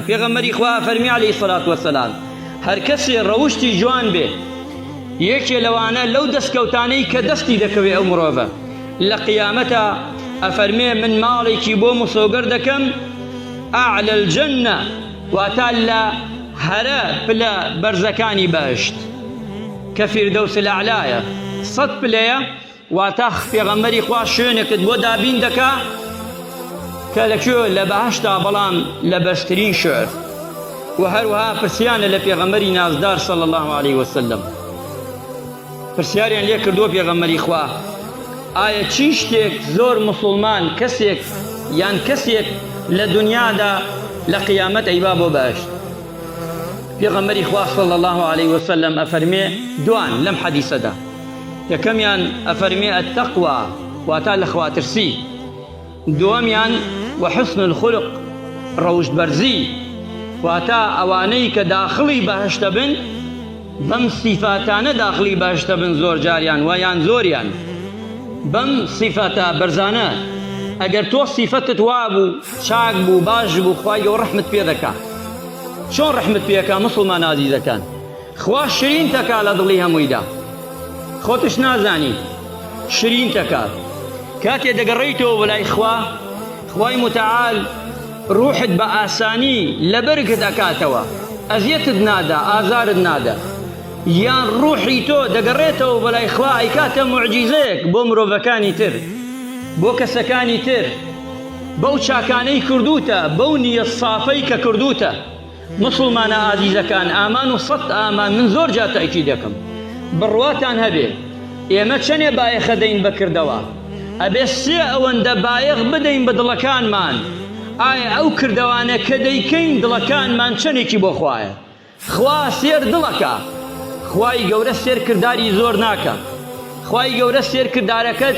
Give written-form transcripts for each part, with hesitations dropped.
پێغەمبەری خوا فەرمی عەلەیهی سەڵات وەسەلام هەر کەسێ ڕەوشتی جوان بێ یەکێ لەوانە لەو دەستکەوتانەی کە دەستی دەکەوێ ئەو مرۆڤە لە قیامەتە ئەفەرمێ من ماڵێکی بۆ مسۆگەر دەکەم ئەعلە الجەنە واتە لە هەرە پلە بەرزەکانی بەهشت کە فیردەوس الأعلایە 100 پلەیە واتە پێغەمبەری خوا شوێنێکت بۆ دابین دەکا کە لەکوێ لە بەهشتا بەڵام لە بەرزترین شوێر و هەروەها پرسیانە لە پێغەمبەری نازدار صلی الله عليه وسلم پرسیاریان لێ کردووە پێغەمبەری خوا ئایا چی شتێک زۆر مسلمان کەسێک یان کەسێک لە دنیادا لە قیامەت ئەیبا بۆ بەهشت پێغەمبەری خوا صلی الله عليه وسلم ئەفەرمێ دوان لەم حەدیسەدا یەکەمیان ئەفەرمێ التەقوا واتە لە خواترسی دووەمیان وحسن الخلق ڕەوشت بەرزی واتە ئەوانەی کە داخڵی بەهشتە بن بەم سیفاتانە داخڵی بەهشتە بن زۆر جاریان ویان زۆریان بەم سیفەتە بەرزانە ئەگەر تۆ سیفەتت وابوو چاک بوو باش بوو خوای گەورە ڕەحمت پێ دەکا چۆن ڕەحمت پێکا مسلمان عەزیزەکان خوا شرین تەکا لە دڵی هەموویدا خۆتش نازانی شرین تەکا کاتێ دەگەڕێیتەوە بەلای خوا خوای متعال ڕوحت بە ئاسانی لە بەرگت ئەکاتەوە ئەزیەتت نادا ئازارت نادا یان ڕوحی تۆ دەگەڕێتەوە بەلای خوا ئەیکاتە موعجیزەیەک بۆ مرۆڤەکانی تر بۆ کەسەکانی تر بەو چاکانەی کردوتە بەو نیە سافەی کە کردوتە مسلمانە عەزیزەکان ئامان و 100 ئامان من زۆر جا تاکید دەکەم بڕواتان هەبێ ئێمە چەندێ بایەخە دەین بەکردەوە ئەبێ سێ ئەوەندە بایەخ بدەین بە دڵەکانمان ئایا ئەو کردەوانە کە دەیکەین دڵەکانمان چەندێکی بۆ خوایە خوا سێر دڵەکە خوای گەورە سێر کردداری زۆر ناکە خوای گەورە سێر کردارەکەت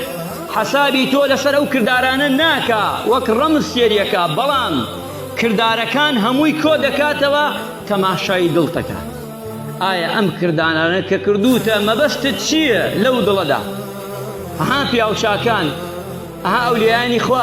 حەسابی تۆ لەسەر ئەو کردارانە ناکە وەک ڕەمز سێریەکە بەڵام کردارەکان هەمووی کۆ دەکاتەوە تەماشای دڵ دەکات ئایا ئەم کردانانە کە کردوتە مەبەستت چییە لەو دڵەدا ئەها پیاوچاکان ئەها ئەولیایانی خوا